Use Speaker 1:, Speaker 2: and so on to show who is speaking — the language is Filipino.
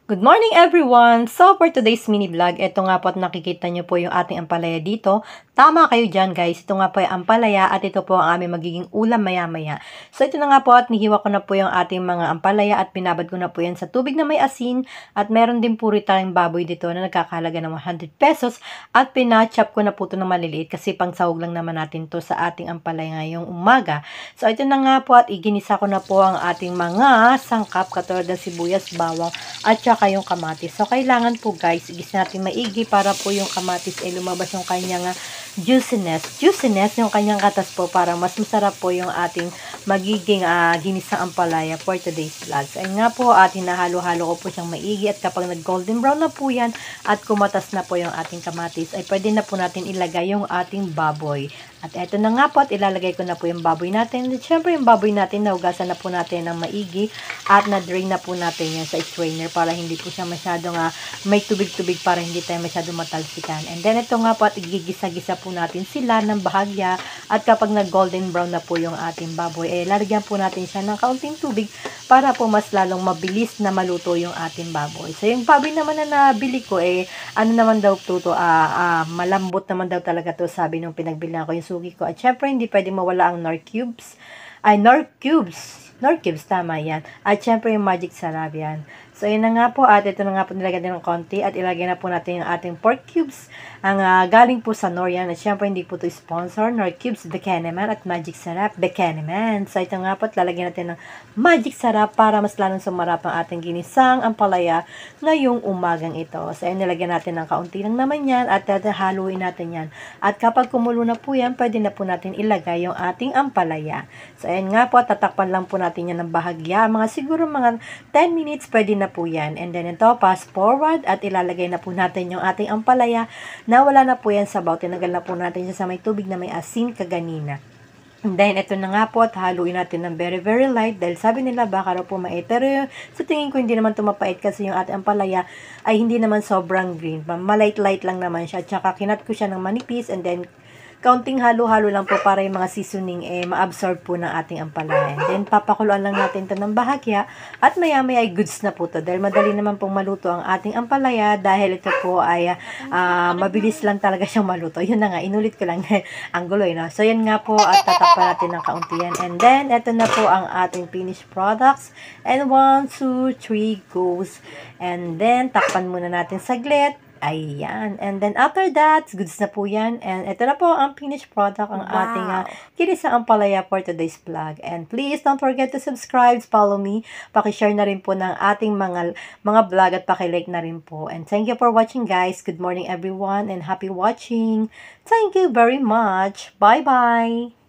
Speaker 1: Good morning everyone! So for today's mini vlog, ito nga po at nakikita nyo po yung ating ampalaya dito. Tama kayo dyan guys, ito nga po yung ampalaya at ito po ang aming magiging ulam maya-maya. So ito na nga po at nihiwa ko na po yung ating mga ampalaya at binabad ko na po yan sa tubig na may asin. At meron din po rin tayong baboy dito na nagkakahalaga ng 100 pesos. At pinachop ko na po ito ng maliliit kasi pang sahog lang naman natin to sa ating ampalaya ngayong umaga. So ito na nga po at iginisa ko na po ang ating mga sangkap katulad ng sibuyas, bawang at saka yung kamatis. So, kailangan po guys, igis natin maigi para po yung kamatis ay lumabas yung kanyang juiciness. Juiciness yung kanyang katas po para mas masarap po yung ating magiging ginisang ampalaya for today's vlog. So, ayun nga po at hinahalo-halo ko po siyang maigi at kapag nag-golden brown na po yan at kumatas na po yung ating kamatis ay pwede na po natin ilagay yung ating baboy. At eto na nga po at ilalagay ko na po yung baboy natin. At syempre yung baboy natin, naugasan na po natin ng maigi at na-drain na po natin yan sa strainer para hindi po siya masyadong may tubig-tubig para hindi tayo masyadong matalsikan. And then ito nga po at igigisa-gisa po natin sila ng bahagya at kapag nag-golden brown na po yung ating baboy, lalagyan po natin siya ng kaunting tubig para po mas lalong mabilis na maluto yung ating baboy. So yung baboy naman na nabili ko, ano naman daw to, malambot naman daw talaga to, sabi nung pinagbilihan ko yung suki ko. At syempre, hindi pwede mawala ang Knorr cubes. Knorr cubes, tama yan. At syempre, yung magic sarap yan. So, yun na nga po. At ito na nga po nilagay din ng konti. At ilagay na po natin yung ating pork cubes. Ang galing po sa Knorr yan. At syempre, hindi po to sponsor. Knorr cubes, Bekeneman at magic sarap, Bekeneman. So, ito nga po. At lalagyan natin ng magic sarap para mas lalong sumarap ang ating ginisang ampalaya ngayong umagang ito. So, ayun, nilagyan natin ng kaunti lang naman yan. At haluin natin yan. At kapag kumulo na po yan, pwede na po natin ilagay yung ating ampalaya. So, ayun nga po. Tatakpan lang po natin yan ng bahagya. Siguro mga 10 minutes, pwede na po yan. And then ito, fast forward at ilalagay na po natin yung ating ampalaya na wala na po yan sabaw. Tinagal na po natin siya sa may tubig na may asin kaganina. And then, ito na nga po at haluin natin ng very, very light dahil sabi nila baka raw po mait. Pero sa tingin ko hindi naman tumapait kasi yung ating ampalaya ay hindi naman sobrang green. Malight-light lang naman siya. Tsaka kinat ko siya ng manipis and then kaunting halo-halo lang po para yung mga seasoning ma-absorb po ng ating ampalaya. And then, papakuluan lang natin ito ng bahagya at maya-maya ay goods na po to. Dahil madali naman pong maluto ang ating ampalaya dahil ito po ay mabilis lang talaga siyang maluto. Yun na nga, inulit ko lang ang guloy, no? So, yan nga po at tatakpan natin ng kaunti yan. And then, ito na po ang ating finished products. And 1, 2, 3 goes. And then, takpan muna natin saglit. Ayan. And then, after that, goods na po yan. And ito na po ang finished product, ang ating ginisang ampalaya for today's vlog. And please, don't forget to subscribe, follow me. Pakishare na rin po ng ating mga vlog at pakilike na rin po. And thank you for watching, guys. Good morning, everyone, and happy watching. Thank you very much. Bye-bye.